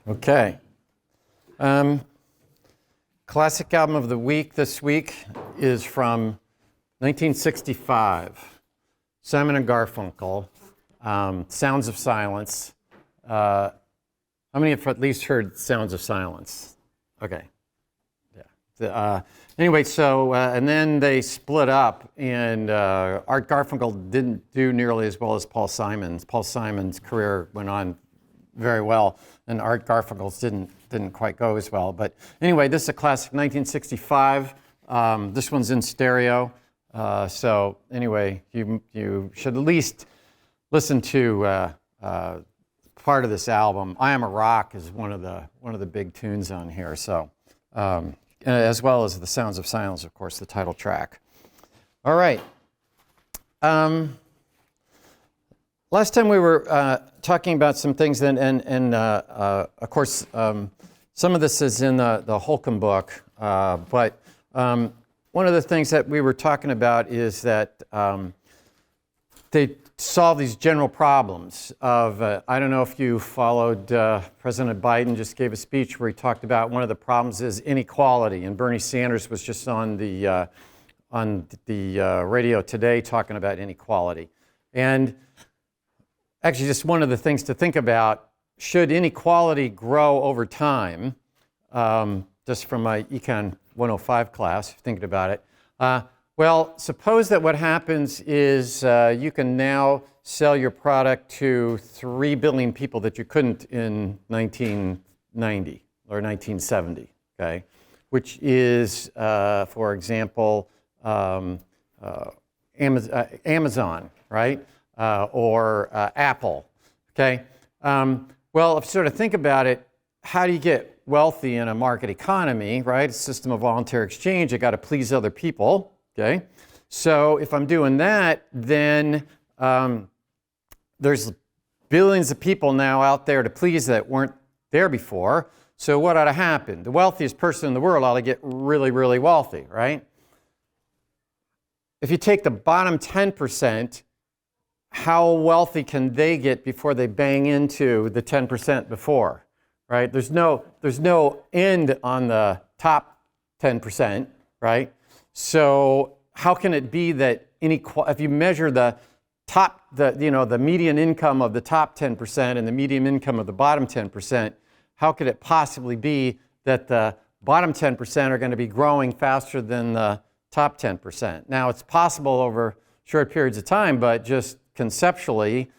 Okay. Classic album of the week this week is from 1965. Simon and Garfunkel, Sounds of Silence. How many have at least heard Sounds of Silence? Okay. Yeah. Anyway, so, and then they split up, and Art Garfunkel didn't do nearly as well as Paul Simon's. Paul Simon's career went on very well, and Art Garfunkel's didn't quite go as well. But anyway, this is a classic 1965. This one's in stereo. So anyway, you should at least listen to part of this album. I Am a Rock is one of the big tunes on here. So as well as the Sounds of Silence, of course, the title track. All right. Last time we were talking about some things, and of course, some of this is in the Holcomb book, but one of the things that we were talking about is that they solve these general problems of, I don't know if you followed, President Biden just gave a speech where he talked about one of the problems is inequality, and Bernie Sanders was just on the radio today talking about inequality. And actually, just one of the things to think about, should inequality grow over time, just from my Econ 105 class, thinking about it. Well, suppose that what happens is you can now sell your product to 3 billion people that you couldn't in 1990 or 1970, okay? Which is, for example, Amazon, right? Or Apple, okay? Well, if you sort of think about it, how do you get wealthy in a market economy, right? A system of voluntary exchange, I got to please other people, okay? So if I'm doing that, then there's billions of people now out there to please that weren't there before. So what ought to happen? The wealthiest person in the world ought to get really, really wealthy, right? If you take the bottom 10%, how wealthy can they get before they bang into the 10% before, right? There's no end on the top 10%, right? So how can it be that if you measure the median income of the top 10% and the median income of the bottom 10%, how could it possibly be that the bottom 10% are going to be growing faster than the top 10%? Now, it's possible over short periods of time, but just conceptually,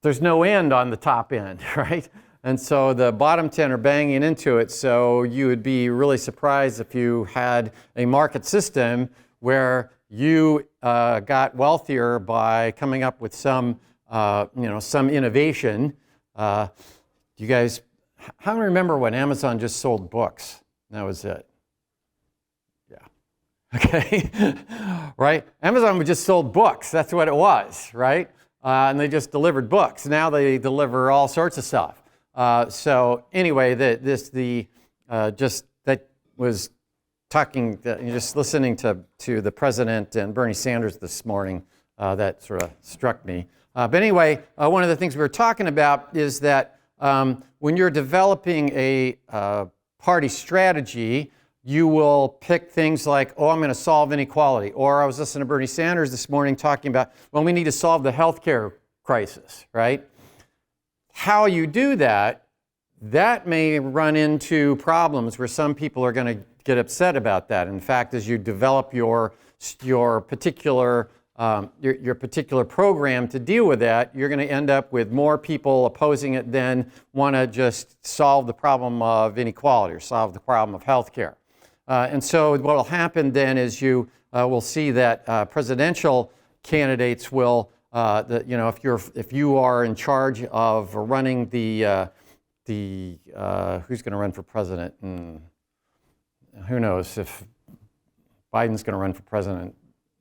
there's no end on the top end, right? And so the bottom 10 are banging into it, so you would be really surprised if you had a market system where you got wealthier by coming up with some innovation. You guys, how do you remember when Amazon just sold books? That was it. Okay, right? Amazon just sold books. That's what it was, right? And they just delivered books. Now they deliver all sorts of stuff. So anyway, that was talking, just listening to the president and Bernie Sanders this morning. That sort of struck me. But anyway, one of the things we were talking about is that when you're developing a party strategy, you will pick things like, oh, I'm going to solve inequality. Or I was listening to Bernie Sanders this morning talking about, well, we need to solve the healthcare crisis, right? How you do that, that may run into problems where some people are going to get upset about that. In fact, as you develop your particular program to deal with that, you're going to end up with more people opposing it than want to just solve the problem of inequality or solve the problem of healthcare. And so what will happen then is you will see that presidential candidates will, if you are in charge of running who's going to run for president? Who knows if Biden's going to run for president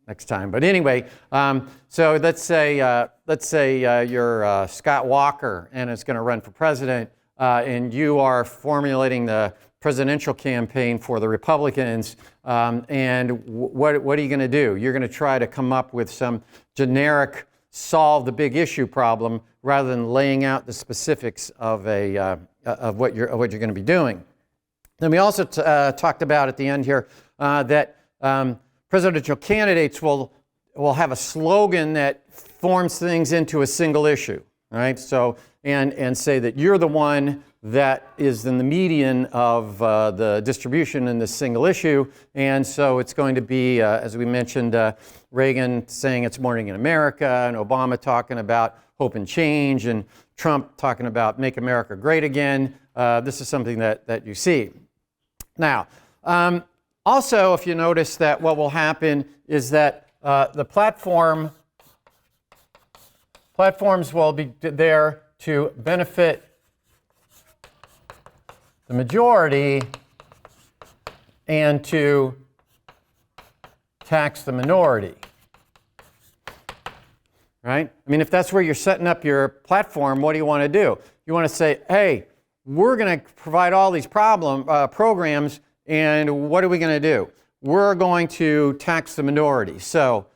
next time. But anyway, so let's say you're Scott Walker and is going to run for president, and you are formulating the presidential campaign for the Republicans, and what are you going to do? You're going to try to come up with some generic solve the big issue problem rather than laying out the specifics of what you're going to be doing. Then we also talked about at the end here that presidential candidates will have a slogan that forms things into a single issue, right? So and say that you're the one that is in the median of the distribution in this single issue, and so it's going to be, as we mentioned, Reagan saying it's morning in America, and Obama talking about hope and change, and Trump talking about make America great again. This is something that you see. Now, also, if you notice that what will happen is that the platforms will be there to benefit the majority and to tax the minority. Right? I mean, if that's where you're setting up your platform, what do you want to do? You want to say, hey, we're going to provide all these programs, and what are we going to do? We're going to tax the minority. So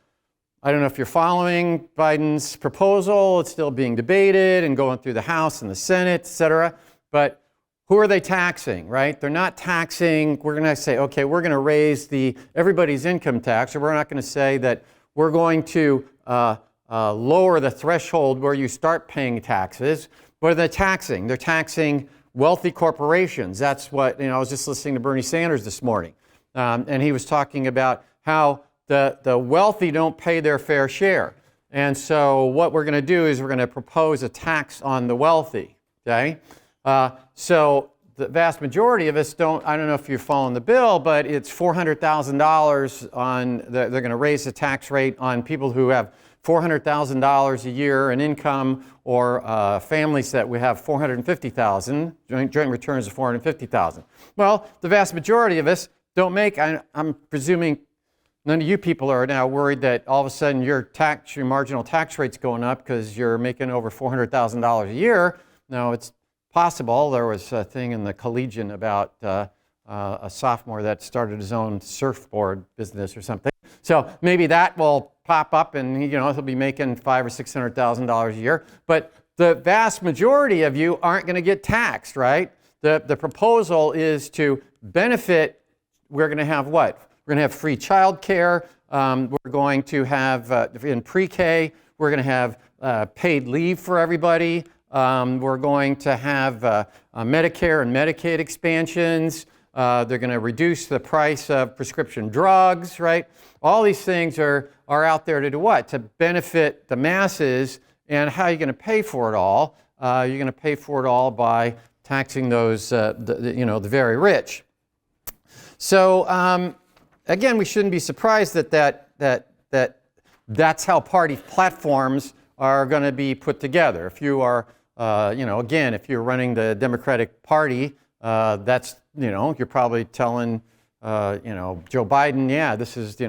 I don't know if you're following Biden's proposal. It's still being debated and going through the House and the Senate, et cetera. But who are they taxing, right? They're not taxing. We're going to say, okay, we're going to raise everybody's income tax, or we're not going to say that we're going to lower the threshold where you start paying taxes. What are they taxing? They're taxing wealthy corporations. That's what, I was just listening to Bernie Sanders this morning, and he was talking about how the wealthy don't pay their fair share. And so what we're going to do is we're going to propose a tax on the wealthy, okay? So the vast majority of us don't, I don't know if you're following the bill, but it's $400,000 on, they're going to raise the tax rate on people who have $400,000 a year in income, or families that we have $450,000, joint returns of $450,000. Well, the vast majority of us don't make, I'm presuming none of you people are now worried that all of a sudden your marginal tax rate's going up because you're making over $400,000 a year. No, it's possible. There was a thing in the Collegian about a sophomore that started his own surfboard business or something. So maybe that will pop up, and he'll be making $500,000 or $600,000 a year. But the vast majority of you aren't going to get taxed, right? The proposal is to benefit. We're going to have what? We're going to have free child care. We're going to have, in pre-K, we're going to have paid leave for everybody. We're going to have Medicare and Medicaid expansions. They're going to reduce the price of prescription drugs, right? All these things are out there to do what? To benefit the masses. And how are you going to pay for it all? You're going to pay for it all by taxing those, the very rich. So again, we shouldn't be surprised that's how party platforms are going to be put together. If you are, again, if you're running the Democratic Party, that's, you're probably telling, Joe Biden, yeah, this is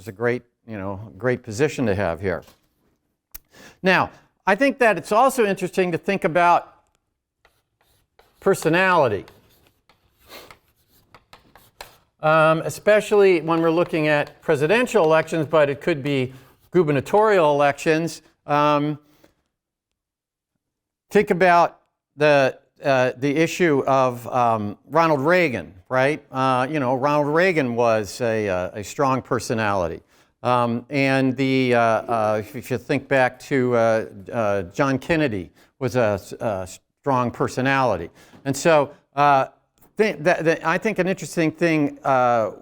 a great, great position to have here. Now, I think that it's also interesting to think about personality, especially when we're looking at presidential elections, but it could be gubernatorial elections. Think about the issue of Ronald Reagan, right? Ronald Reagan was a strong personality. And if you think back to John Kennedy was a strong personality. And so I think an interesting thing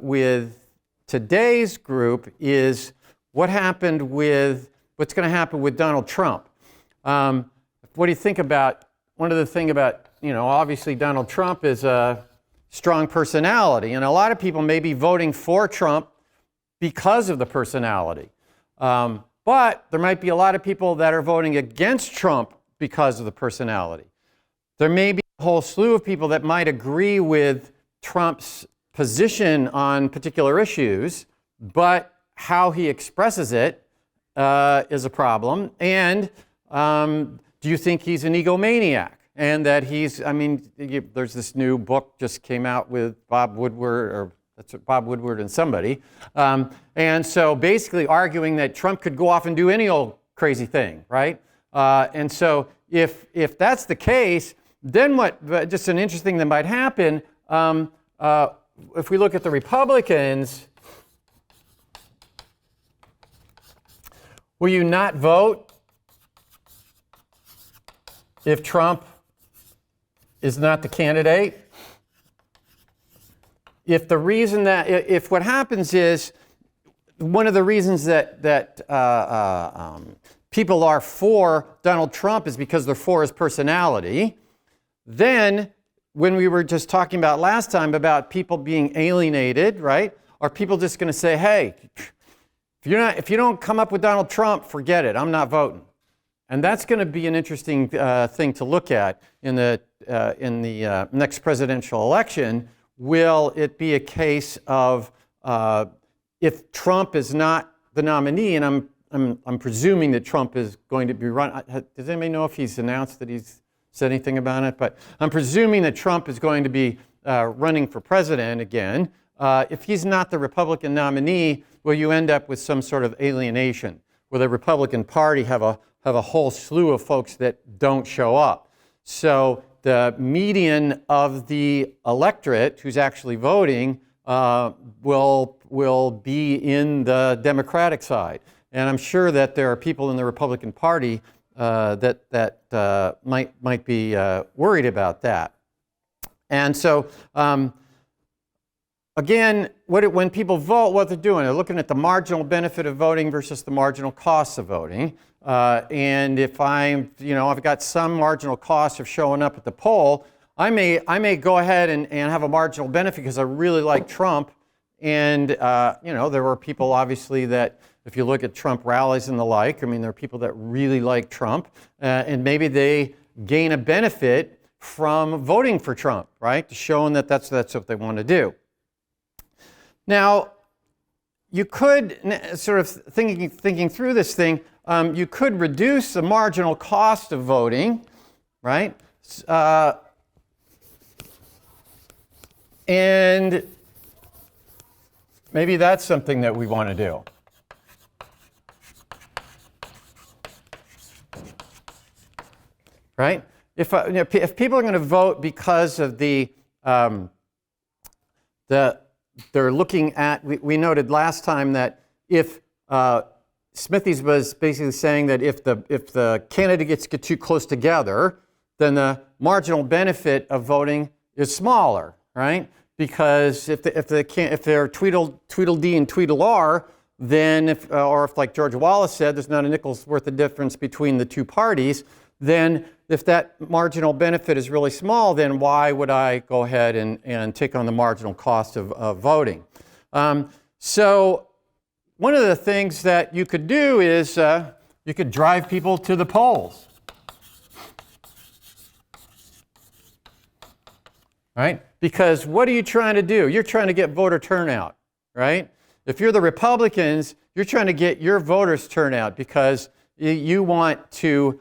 with today's group is what's going to happen with Donald Trump. What do you think about, one of the things about, obviously Donald Trump is a strong personality, and a lot of people may be voting for Trump because of the personality. But there might be a lot of people that are voting against Trump because of the personality. There may be a whole slew of people that might agree with Trump's position on particular issues, but how he expresses it is a problem. And do you think he's an egomaniac? And that there's this new book just came out with Bob Woodward, or that's Bob Woodward and somebody. And so basically arguing that Trump could go off and do any old crazy thing, right? And so if that's the case, then what, just an interesting thing that might happen, if we look at the Republicans, will you not vote if Trump is not the candidate? If the reason that, if what happens is, one of the reasons that people are for Donald Trump is because they're for his personality, then when we were just talking about last time about people being alienated, right? Are people just going to say, hey, if you don't come up with Donald Trump, forget it, I'm not voting. And that's going to be an interesting thing to look at in the next presidential election. Will it be a case of if Trump is not the nominee, and I'm presuming that Trump is going to be run. Does anybody know if he's announced that he's said anything about it? But I'm presuming that Trump is going to be running for president again. If he's not the Republican nominee, will you end up with some sort of alienation? Will the Republican Party have a whole slew of folks that don't show up? So the median of the electorate who's actually voting will be in the Democratic side. And I'm sure that there are people in the Republican Party that might be worried about that. And so, again, when people vote, what they're doing, they're looking at the marginal benefit of voting versus the marginal costs of voting. And if I've got some marginal cost of showing up at the poll, I may go ahead and have a marginal benefit because I really like Trump. And, there were people, obviously, that if you look at Trump rallies and the like, I mean, there are people that really like Trump, and maybe they gain a benefit from voting for Trump, right? Showing that that's what they want to do. Now, you could, sort of thinking through this thing, you could reduce the marginal cost of voting, right? And maybe that's something that we want to do. Right? If people are going to vote because of they're looking at, we noted last time that if Smithies was basically saying that if the candidates get too close together, then the marginal benefit of voting is smaller, right? Because if they're Tweedledee and Tweedle-R, then if like George Wallace said, there's not a nickel's worth of difference between the two parties, then if that marginal benefit is really small, then why would I go ahead and take on the marginal cost of voting? So one of the things that you could do is you could drive people to the polls. Right? Because what are you trying to do? You're trying to get voter turnout, right? If you're the Republicans, you're trying to get your voters turnout because you want to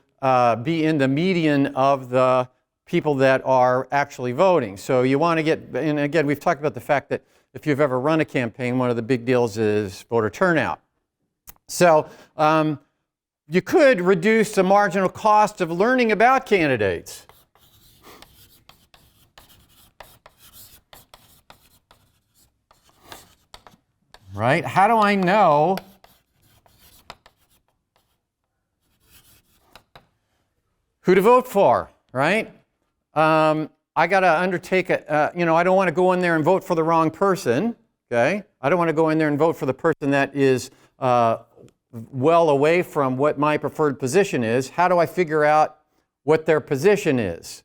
be in the median of the people that are actually voting. So you want to get, and again, we've talked about the fact that if you've ever run a campaign, one of the big deals is voter turnout. So you could reduce the marginal cost of learning about candidates. Right? How do I know who to vote for, right? I got to undertake I don't want to go in there and vote for the wrong person, okay? I don't want to go in there and vote for the person that is well away from what my preferred position is. How do I figure out what their position is?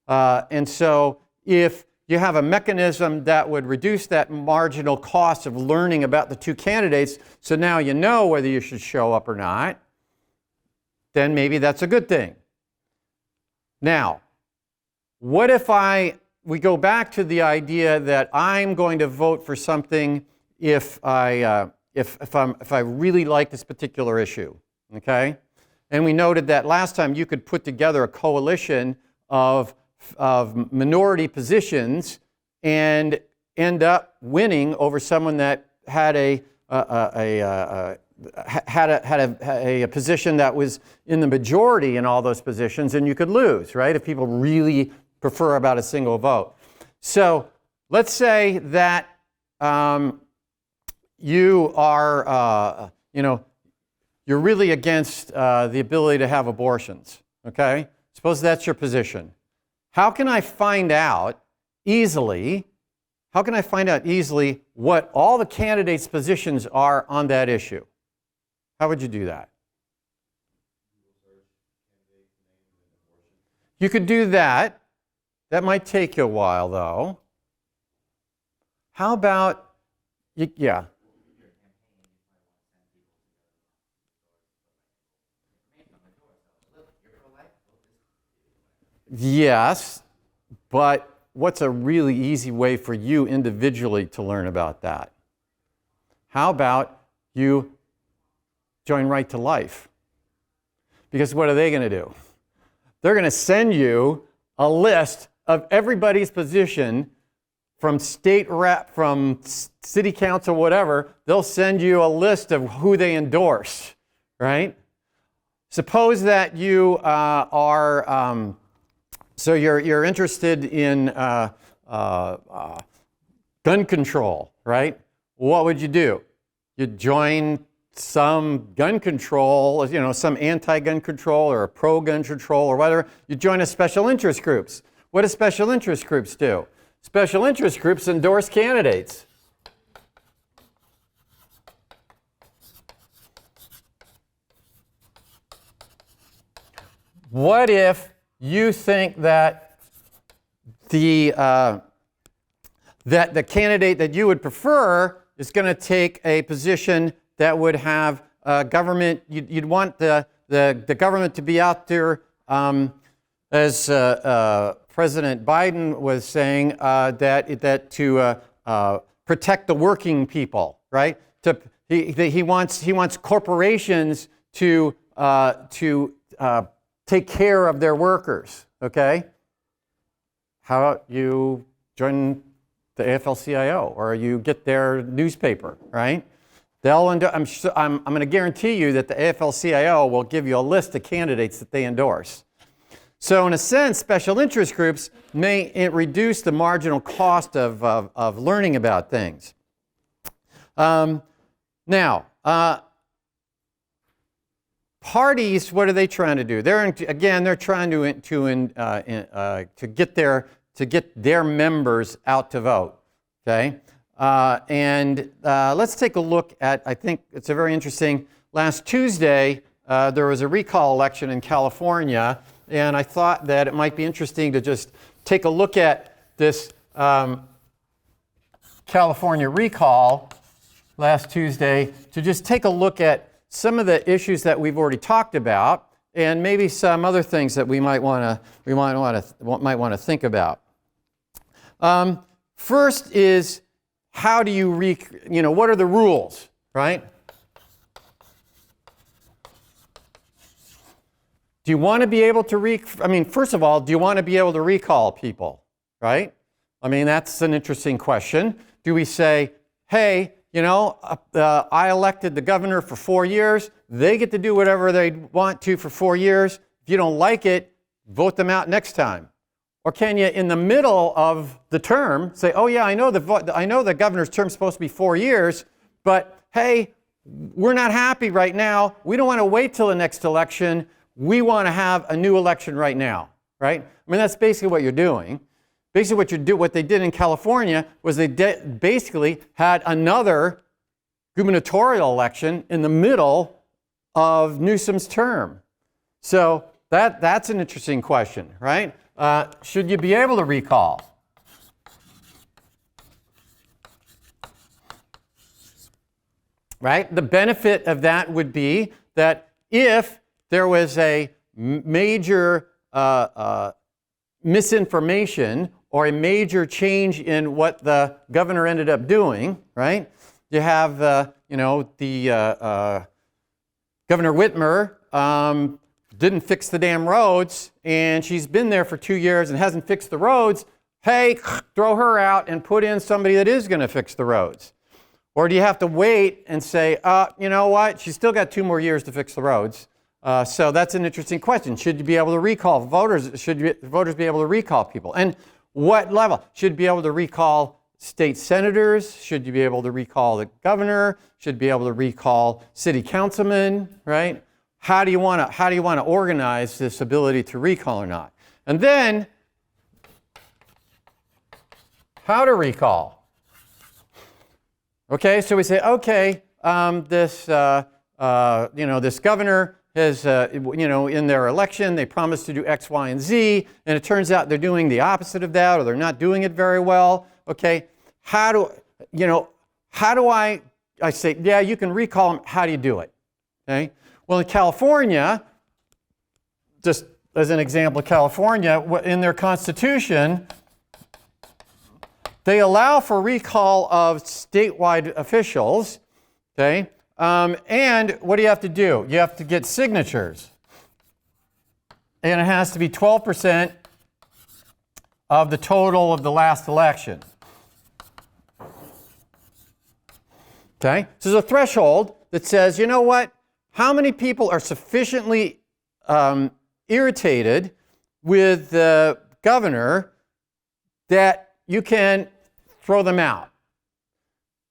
And so if you have a mechanism that would reduce that marginal cost of learning about the two candidates, so now you know whether you should show up or not, then maybe that's a good thing. Now, what if we go back to the idea that I'm going to vote for something if I really like this particular issue, okay? And we noted that last time you could put together a coalition of minority positions and end up winning over someone that had a had a position that was in the majority in all those positions, and you could lose, right, if people really prefer about a single vote. So let's say that you are, you're really against the ability to have abortions, okay? Suppose that's your position. How can I find out easily what all the candidates' positions are on that issue? How would you do that? You could do that. That might take you a while, though. How about, yeah. Yes, but what's a really easy way for you individually to learn about that? How about you join Right to Life? Because what are they going to do? They're going to send you a list of everybody's position from state rep, from city council, whatever. They'll send you a list of who they endorse, right? Suppose that you so you're interested in gun control, right? What would you do? You'd join some gun control, some anti-gun control or a pro-gun control or whatever. You join a special interest groups. What do special interest groups do? Special interest groups endorse candidates. What if you think that the candidate that you would prefer is going to take a position that would have government? You'd want the government to be out there, as President Biden was saying, that to protect the working people, right? He wants corporations to take care of their workers, okay? How about you join the AFL-CIO or you get their newspaper, right? I'm going to guarantee you that the AFL-CIO will give you a list of candidates that they endorse. So in a sense, special interest groups may reduce the marginal cost of learning about things. Now, parties, what are they trying to do? They're trying to get their members out to vote. Okay, let's take a look at. I think it's a very interesting. Last Tuesday, there was a recall election in California, and I thought that it might be interesting to just take a look at this California recall last Tuesday. To just take a look at some of the issues that we've already talked about, and maybe some other things that we might want to think about. First is, how do you what are the rules, right? Do you want to be able to first of all, do you want to be able to recall people, right? That's an interesting question. Do we say, hey, I elected the governor for 4 years. They get to do whatever they want to for 4 years. If you don't like it, vote them out next time. Or can you, in the middle of the term, say, oh yeah, I know the governor's term's supposed to be 4 years, but hey, we're not happy right now. We don't want to wait till the next election. We want to have a new election right now, right? That's basically what you're doing. Basically, what they did in California was they basically had another gubernatorial election in the middle of Newsom's term. So that's an interesting question, right? Should you be able to recall? Right? The benefit of that would be that if there was a major misinformation or a major change in what the governor ended up doing, right? You have, Governor Whitmer didn't fix the damn roads, and she's been there for 2 years and hasn't fixed the roads. Hey, throw her out and put in somebody that is going to fix the roads. Or do you have to wait and say, you know what, she's still got 2 more years to fix the roads? So that's an interesting question. Should you be able to recall voters? Should voters be able to recall people? And what level? Should you be able to recall state senators? Should you be able to recall the governor? Should you be able to recall city councilmen, right? How do you want to organize this ability to recall or not? And then, how to recall? Okay, so we say, okay, this governor has, in their election, they promised to do X, Y, and Z, and it turns out they're doing the opposite of that, or they're not doing it very well. Okay, how do I say, yeah, you can recall them. How do you do it? Okay, well, in California, just as an example, California, in their constitution, they allow for recall of statewide officials, okay? And what do you have to do? You have to get signatures. And it has to be 12% of the total of the last election. Okay? So there's a threshold that says, you know what? How many people are sufficiently irritated with the governor that you can throw them out?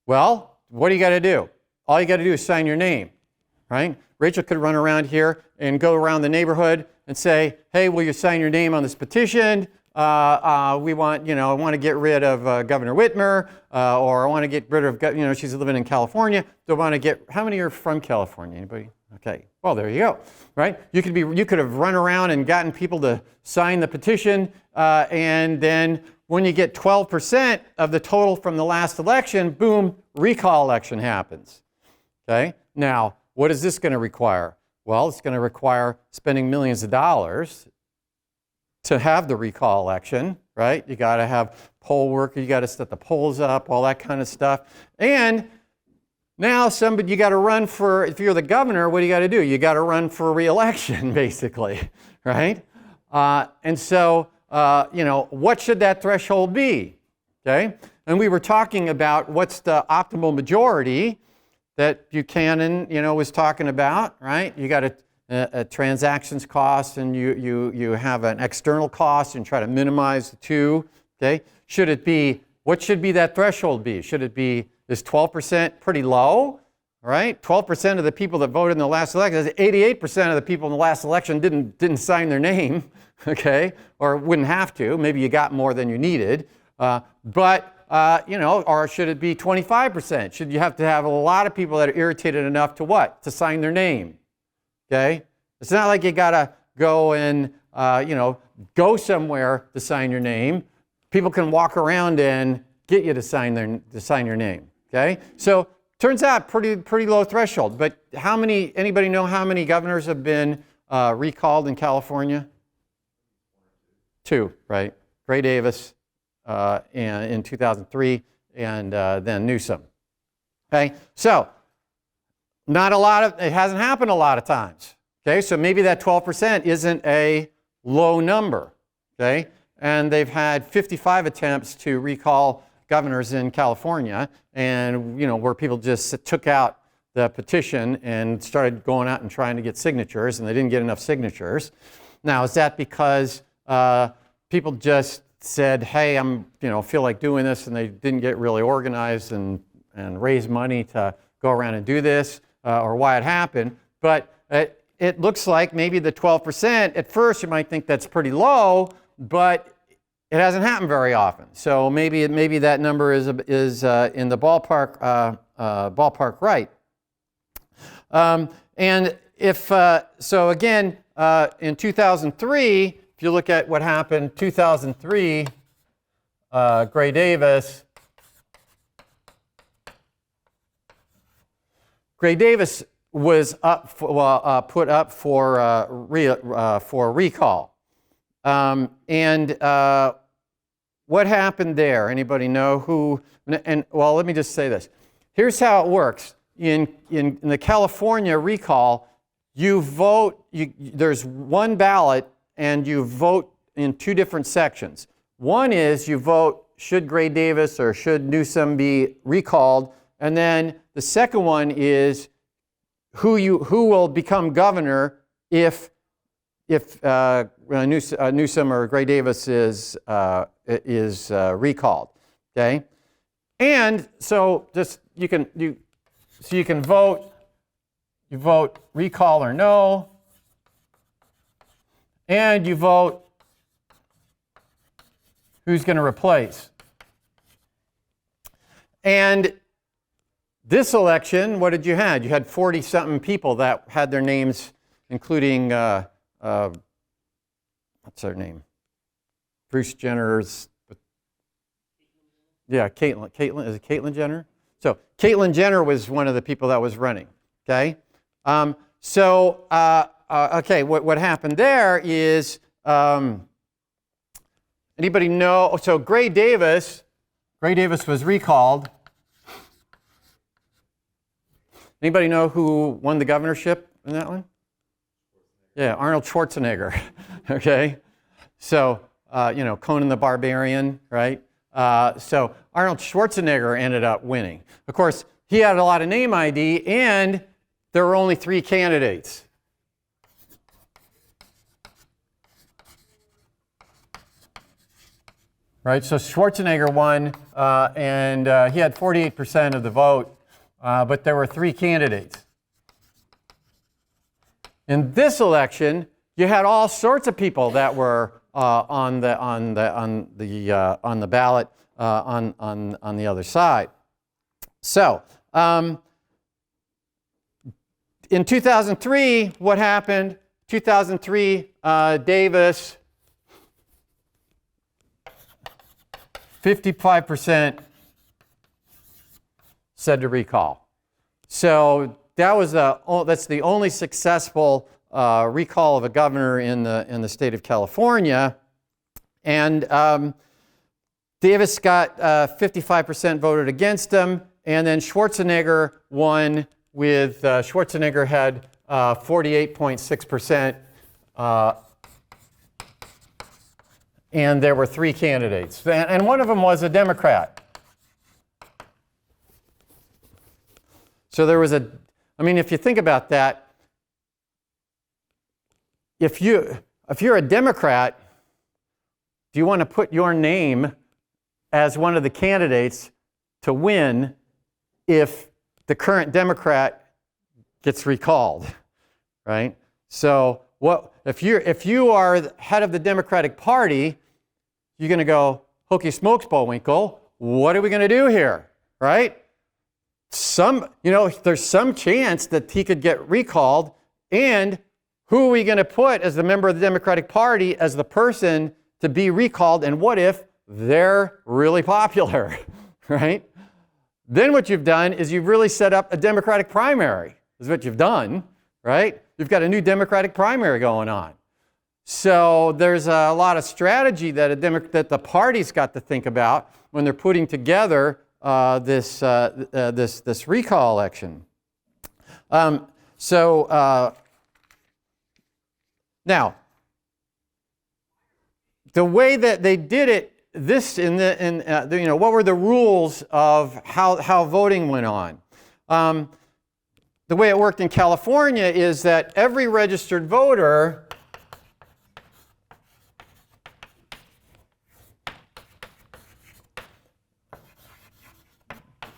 Well, what do you got to do? All you got to do is sign your name, right? Rachel could run around here and go around the neighborhood and say, hey, will you sign your name on this petition? I want to get rid of Governor Whitmer, or I want to get rid of, she's living in California. So I want to get, how many are from California? Anybody? Okay. Well, there you go, right? You could have run around and gotten people to sign the petition, and then when you get 12% of the total from the last election, boom, recall election happens. Okay? Now, what is this going to require? Well, it's going to require spending millions of dollars to have the recall election, right? You got to have poll workers, you got to set the polls up, all that kind of stuff. And now you got to run for, if you're the governor, what do you got to do? You got to run for re-election, basically, right? And so, what should that threshold be? Okay? And we were talking about what's the optimal majority that Buchanan, was talking about, right? You got a transactions cost, and you have an external cost and try to minimize the two, okay? Should it be, what should be that threshold be? Should it be, is 12% pretty low, right? 12% of the people that voted in the last election, 88% of the people in the last election didn't sign their name, okay? Or wouldn't have to. Maybe you got more than you needed. Or should it be 25%? Should you have to have a lot of people that are irritated enough to what? To sign their name, okay? It's not like you got to go and, go somewhere to sign your name. People can walk around and get you to sign your name, okay? So turns out pretty low threshold. But anybody know how many governors have been recalled in California? 2, right? Gray Davis in 2003, and then Newsom. Okay, so it hasn't happened a lot of times. Okay, so maybe that 12% isn't a low number. Okay, and they've had 55 attempts to recall governors in California, and where people just took out the petition and started going out and trying to get signatures, and they didn't get enough signatures. Now, is that because people just said, hey, feel like doing this, and they didn't get really organized and raise money to go around and do this, or why it happened? But it looks like maybe the 12%, at first you might think that's pretty low, but it hasn't happened very often. So maybe that number is in the ballpark right. And if so, again, in 2003, if you look at what happened, 2003, Gray Davis was put up for recall. What happened there? Anybody know who? And well, let me just say this. Here's how it works. In the California recall, you vote. There's one ballot, and you vote in 2 different sections. One is you vote should Gray Davis or should Newsom be recalled, And then the second one is who will become governor if Newsom or Gray Davis is recalled. Okay, and so you can vote. You vote recall or no, and you vote who's going to replace. And this election, what did you have? You had 40-something people that had their names, including, what's her name? Bruce Jenner's, yeah, Caitlyn, is it Caitlyn Jenner? So Caitlyn Jenner was one of the people that was running, okay? Okay, what happened there is, anybody know, so Gray Davis was recalled. Anybody know who won the governorship in that one? Yeah, Arnold Schwarzenegger, okay? So, Conan the Barbarian, right? So Arnold Schwarzenegger ended up winning. Of course, he had a lot of name ID, and there were only 3 candidates. Right, so Schwarzenegger won, and he had 48% of the vote, but there were 3 candidates. In this election, you had all sorts of people that were on the ballot on the other side. So, in 2003, what happened? 2003, Davis, 55% said to recall. So that's the only successful recall of a governor in the state of California. And Davis got 55% voted against him, and then Schwarzenegger won with Schwarzenegger had 48.6%. And there were 3 candidates. And one of them was a Democrat. So there was if you think about that, if you're a Democrat, do you want to put your name as one of the candidates to win if the current Democrat gets recalled, right? So if you are the head of the Democratic Party, you're going to go, hokey smokes, Bullwinkle, what are we going to do here, right? There's some chance that he could get recalled, and who are we going to put as the member of the Democratic Party as the person to be recalled, and what if they're really popular, right? Then what you've done is you've really set up a Democratic primary, is what you've done, right? You've got a new Democratic primary going on. So there's a lot of strategy that the party's got to think about when they're putting together this recall election. Now, the way that they did it, what were the rules of how voting went on? The way it worked in California is that every registered voter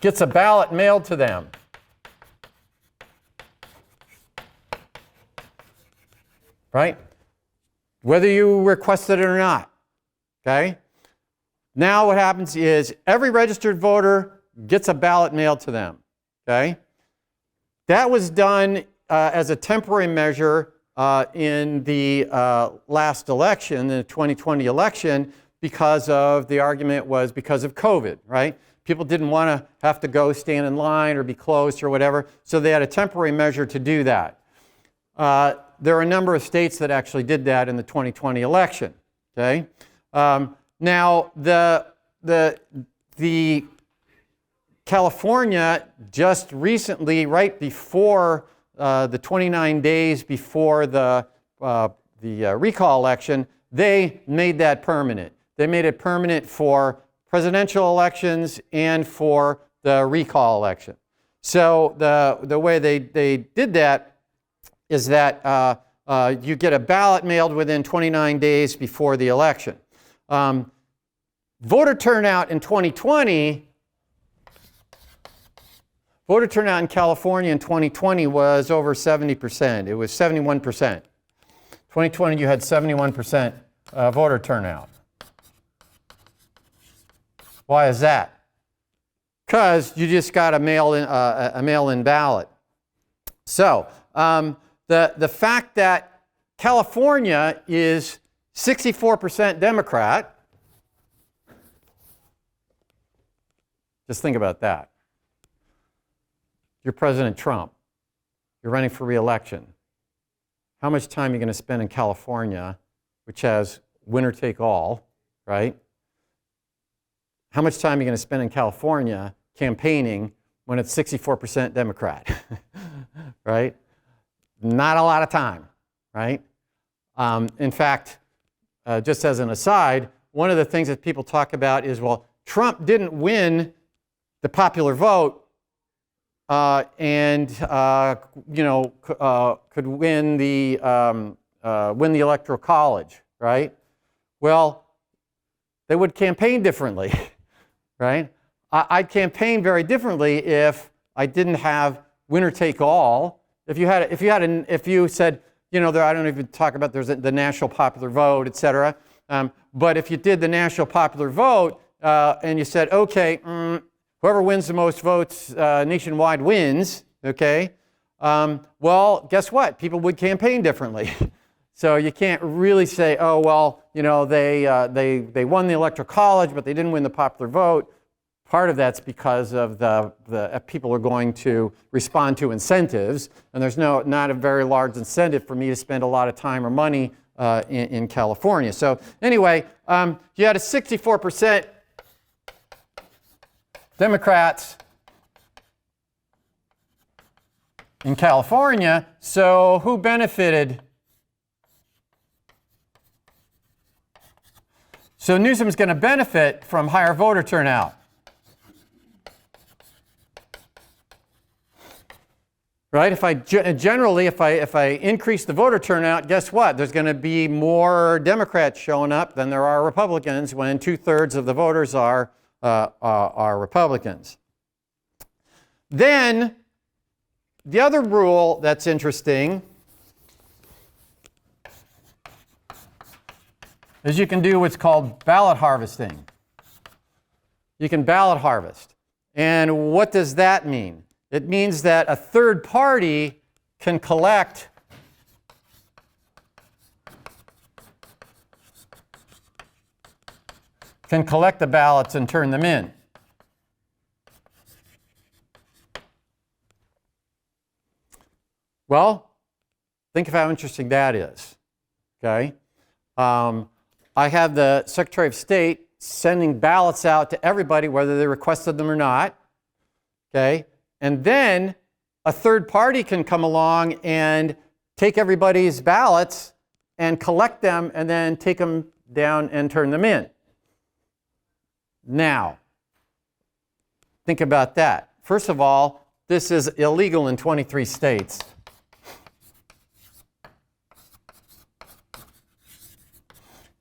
gets a ballot mailed to them. Right? Whether you requested it or not. Okay? Now what happens is every registered voter gets a ballot mailed to them. Okay? That was done as a temporary measure in the last election, the 2020 election, because of the argument was because of COVID, right? People didn't want to have to go stand in line or be closed or whatever, so they had a temporary measure to do that. There are a number of states that actually did that in the 2020 election. Okay, now the California just recently, right before the 29 days before the recall election, they made that permanent. They made it permanent for presidential elections and for the recall election. So the way they did that is that you get a ballot mailed within 29 days before the election. Voter turnout in 2020, voter turnout in California in 2020 was over 70%. It was 71%. 2020, you had 71% voter turnout. Why is that? Because you just got a mail-in ballot. So the fact that California is 64% Democrat, just think about that. You're President Trump. You're running for re-election. How much time are you going to spend in California, which has winner take all, right? How much time are you going to spend in California campaigning when it's 64% Democrat, right? Not a lot of time, right? In fact, just as an aside, one of the things that people talk about is, well, Trump didn't win the popular vote and could win the Electoral College, right? Well, they would campaign differently, right? I'd campaign very differently if I didn't have winner take all. If you said, I don't even talk about there's the national popular vote, et cetera. But if you did the national popular vote and you said, okay, whoever wins the most votes nationwide wins, okay? Well, guess what? People would campaign differently. So you can't really say, oh, well, they won the Electoral College, but they didn't win the popular vote. Part of that's because of the people are going to respond to incentives, and there's not a very large incentive for me to spend a lot of time or money in California. So anyway, you had a 64% Democrats in California. So who benefited? So Newsom's going to benefit from higher voter turnout. Right? If I increase the voter turnout, guess what? There's going to be more Democrats showing up than there are Republicans when 2/3 of the voters are Republicans. Then the other rule that's interesting is you can do what's called ballot harvesting. You can ballot harvest. And what does that mean? It means that a third party can collect the ballots and turn them in. Well, think of how interesting that is, okay? I have the Secretary of State sending ballots out to everybody, whether they requested them or not, okay? And then a third party can come along and take everybody's ballots and collect them and then take them down and turn them in. Now, think about that. First of all, this is illegal in 23 states.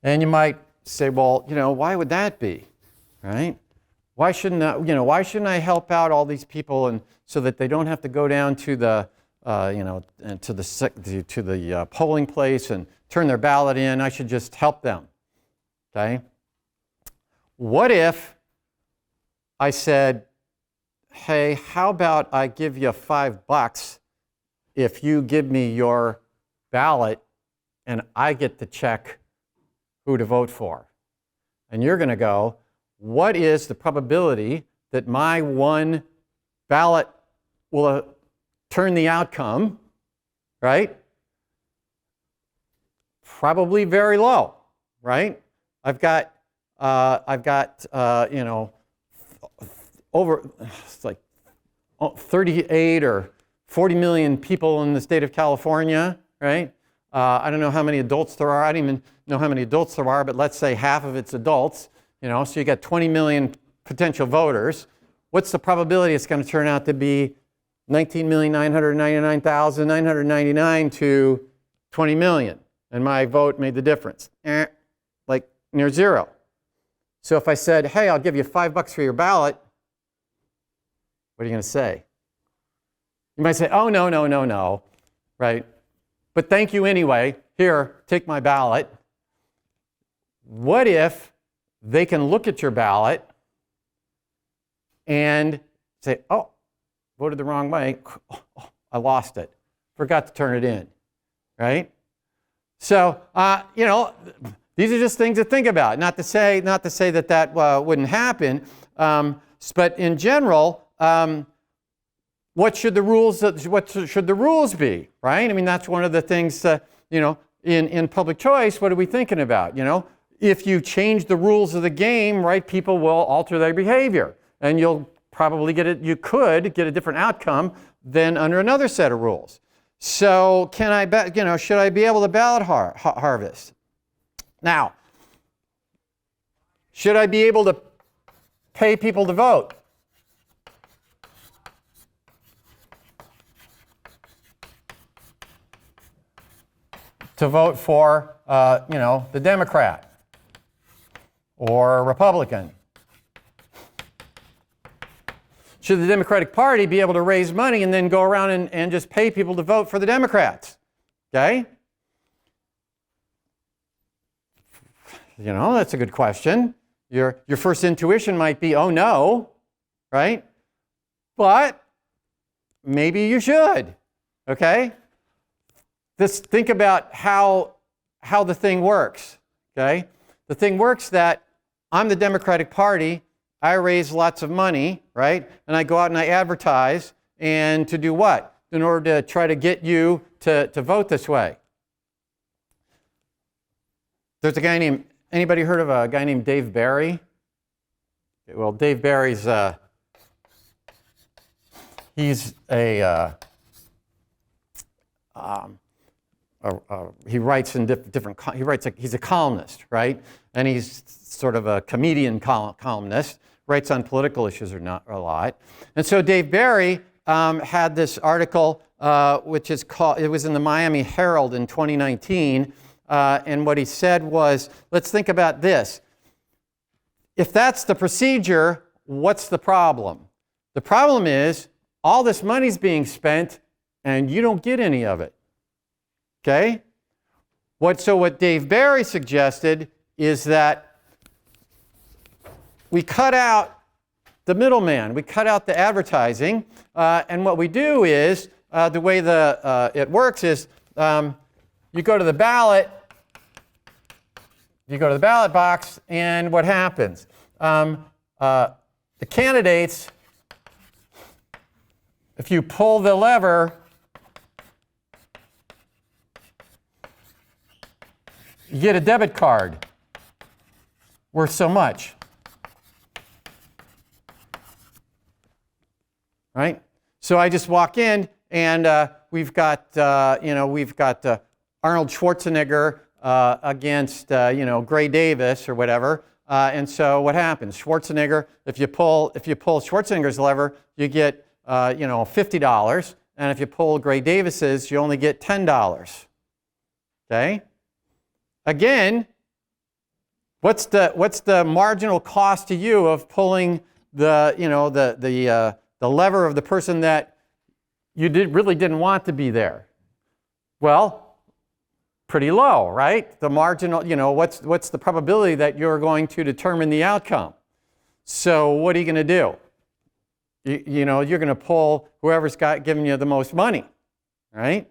And you might say, well, why would that be, right? Why shouldn't I help out all these people and so that they don't have to go down to the polling place and turn their ballot in? I should just help them. Okay. What if I said, hey, how about I give you $5 if you give me your ballot and I get to check who to vote for? And you're going to go, what is the probability that my one ballot will turn the outcome, right? Probably very low, right? I've got over it's like 38 or 40 million people in the state of California, right? I don't know how many adults there are. I don't even know how many adults there are, but let's say half of it's adults. So you got 20 million potential voters. what's the probability it's going to turn out to be 19,999,999 to 20 million? And my vote made the difference. Like near zero. So if I said, hey, I'll give you $5 for your ballot, what are you going to say? You might say, oh, no, no, no, no, right? But thank you anyway. Here, take my ballot. What if they can look at your ballot and say, oh, voted the wrong way. Oh, I lost it. Forgot to turn it in, right? So, you know, these are just things to think about. Not to say that that wouldn't happen, but in general, what should the rules be, right? I mean, that's one of the things, you know, in public choice. What are we thinking about? You know, if you change the rules of the game, right, people will alter their behavior, and you'll probably you could get a different outcome than under another set of rules. So, should I be able to ballot harvest? Now, should I be able to pay people to vote? To vote for, you know, the Democrat or Republican? Should the Democratic Party be able to raise money and then go around and just pay people to vote for the Democrats? Okay? You know, that's a good question. Your first intuition might be, oh no, right? But maybe you should, okay? Just think about how the thing works, okay? The thing works that I'm the Democratic Party, I raise lots of money, right? And I go out and I advertise, and to do what? In order to try to get you to vote this way. There's a guy named, anybody heard of a guy named Dave Barry? Well, Dave Barry's, he's he writes in different, he's a columnist, right? And he's sort of a comedian columnist, writes on political issues a lot. And so Dave Barry had this article, which is called, it was in the Miami Herald in 2019, and what he said was, let's think about this. If that's the procedure, what's the problem? The problem is, all this money's being spent, and you don't get any of it. Okay? So what Dave Barry suggested is that we cut out the middleman. We cut out the advertising. And what we do is, the way it works is, you go to the ballot, you go to the ballot box, and what happens? The candidates, if you pull the lever, you get a debit card worth so much. Right? So I just walk in, and we've got Arnold Schwarzenegger against Gray Davis or whatever. And so what happens? Schwarzenegger, if you pull Schwarzenegger's lever, you get $50, and if you pull Gray Davis's, you only get $10. Okay? Again, what's the marginal cost to you of pulling the lever of the person that you really didn't want to be there? Well, pretty low, right? The marginal, what's the probability that you're going to determine the outcome? So what are you going to do? You're going to pull whoever's giving you the most money, right?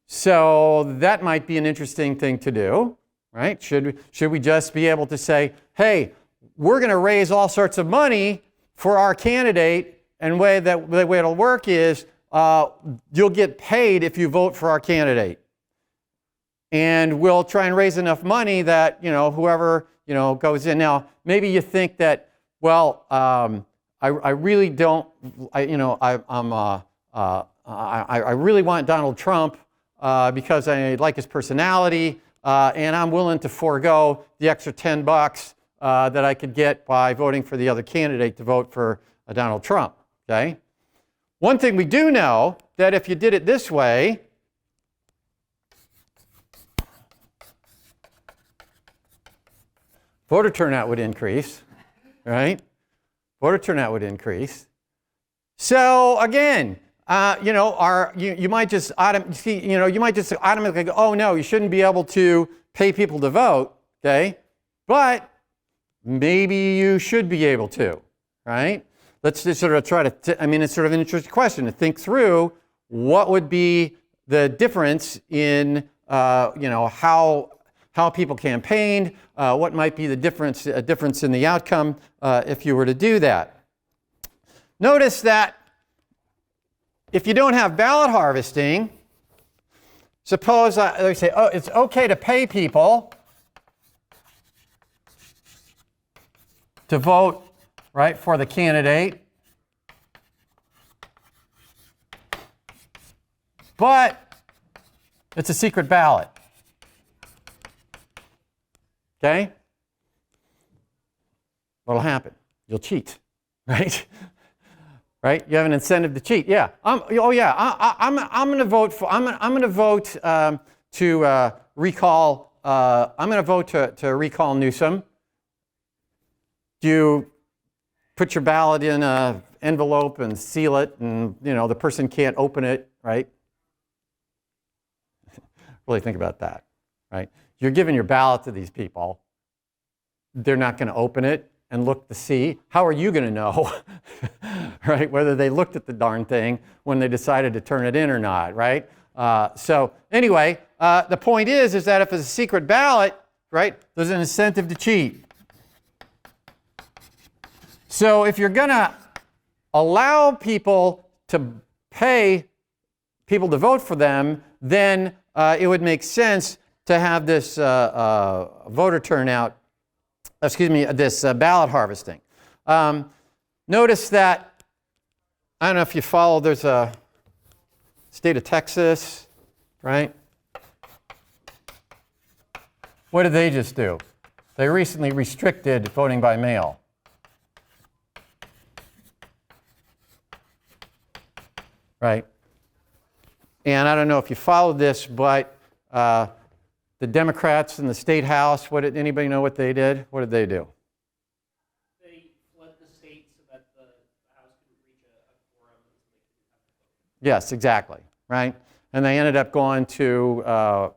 So that might be an interesting thing to do, right? Should we just be able to say, hey, we're going to raise all sorts of money for our candidate, and the way it'll work is you'll get paid if you vote for our candidate. And we'll try and raise enough money that, whoever, goes in. Now, maybe you think that, well, I really don't, I really want Donald Trump because I like his personality, and I'm willing to forego the extra $10 that I could get by voting for the other candidate to vote for Donald Trump. Okay? One thing we do know, that if you did it this way, voter turnout would increase, right? Voter turnout would increase. So again, you might just automatically go, oh no, you shouldn't be able to pay people to vote, okay? But maybe you should be able to, right? Let's just sort of try to, it's sort of an interesting question to think through what would be the difference in, how people campaigned, what might be the difference in the outcome if you were to do that. Notice that if you don't have ballot harvesting, suppose they say, oh, it's okay to pay people to vote, right, for the candidate, but it's a secret ballot. Okay? What'll happen? You'll cheat, right? Right? You have an incentive to cheat. Yeah. I'm going to vote for. I'm going to vote to recall. I'm going to vote to recall Newsom. Do you put your ballot in an envelope and seal it, and the person can't open it, right? Really think about that, right? You're giving your ballot to these people. They're not going to open it and look to see. How are you going to know, right, whether they looked at the darn thing when they decided to turn it in or not, right? So anyway, the point is that if it's a secret ballot, right, there's an incentive to cheat. So if you're going to allow people to pay people to vote for them, then it would make sense to have this voter turnout, this ballot harvesting. Notice that, I don't know if you follow, there's a state of Texas, right? What did they just do? They recently restricted voting by mail. Right? And I don't know if you followed this, but the Democrats in the state house, anybody know what they did? What did they do? They fled the state so that the House couldn't reach a quorum. Yes, exactly. Right? And they ended up going to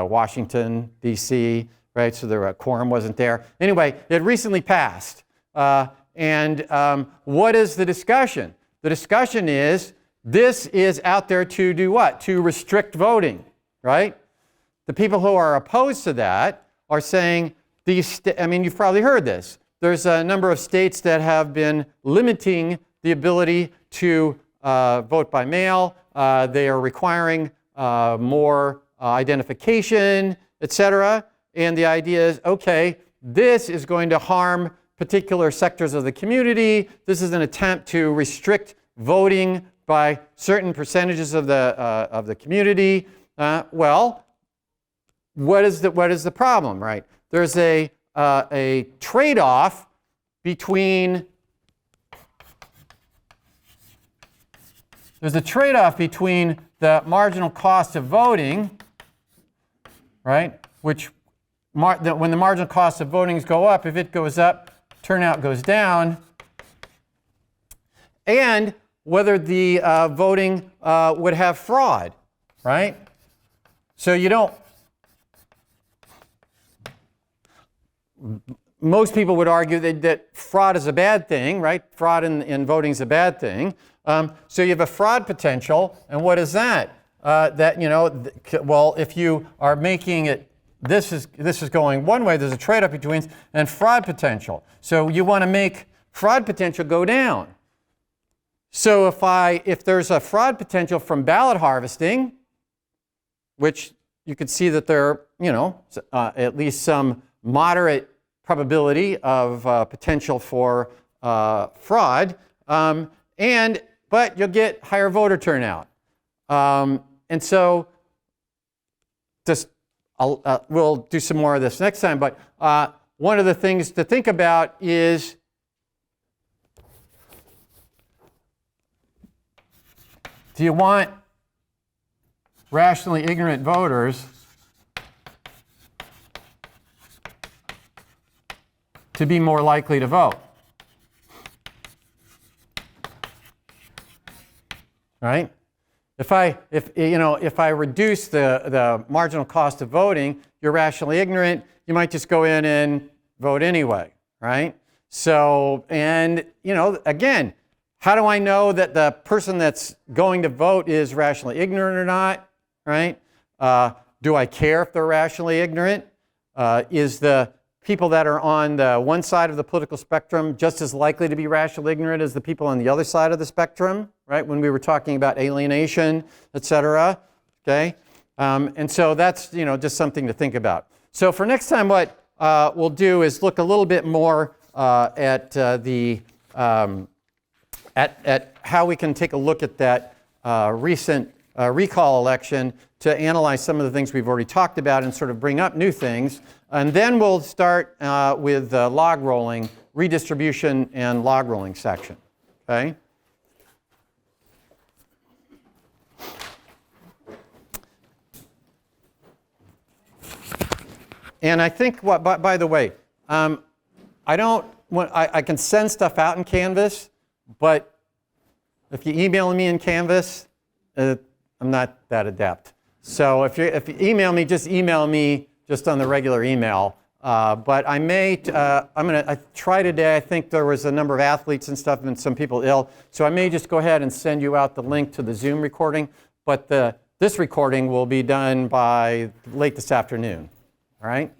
Washington, D.C., right? So their quorum wasn't there. Anyway, it recently passed. And what is the discussion? The discussion is, this is out there to do what? To restrict voting, right? The people who are opposed to that are saying, you've probably heard this. There's a number of states that have been limiting the ability to vote by mail. They are requiring more identification, etc. And the idea is, okay, this is going to harm particular sectors of the community. This is an attempt to restrict voting by certain percentages of the community. Well, what is the problem, right? There's a trade-off between the marginal cost of voting, right? Which when the marginal cost of voting go up, if it goes up, turnout goes down, and whether the voting would have fraud, right? So most people would argue that fraud is a bad thing, right? Fraud in voting is a bad thing. So you have a fraud potential, and what is that? Well, if you are making it, this is going one way, there's a trade-off between, and fraud potential. So you want to make fraud potential go down. So if there's a fraud potential from ballot harvesting, which you could see that there are, at least some moderate probability of potential for fraud, but you'll get higher voter turnout. And so we'll do some more of this next time, but one of the things to think about is do you want rationally ignorant voters to be more likely to vote? Right? If I reduce the marginal cost of voting, you're rationally ignorant, you might just go in and vote anyway, right? So, and again, how do I know that the person that's going to vote is rationally ignorant or not, right? Do I care if they're rationally ignorant? Is the people that are on the one side of the political spectrum just as likely to be rationally ignorant as the people on the other side of the spectrum, right? When we were talking about alienation, et cetera, okay? And so that's, just something to think about. So for next time, what we'll do is look a little bit more at how we can take a look at that recent recall election to analyze some of the things we've already talked about and sort of bring up new things. And then we'll start with the log rolling, redistribution and log rolling section, okay? And I think, by the way, I can send stuff out in Canvas, but if you email me in Canvas, I'm not that adept. So if you email me, just email me just on the regular email. But I may, I try today. I think there was a number of athletes and stuff and some people ill. So I may just go ahead and send you out the link to the Zoom recording. But this recording will be done by late this afternoon. All right?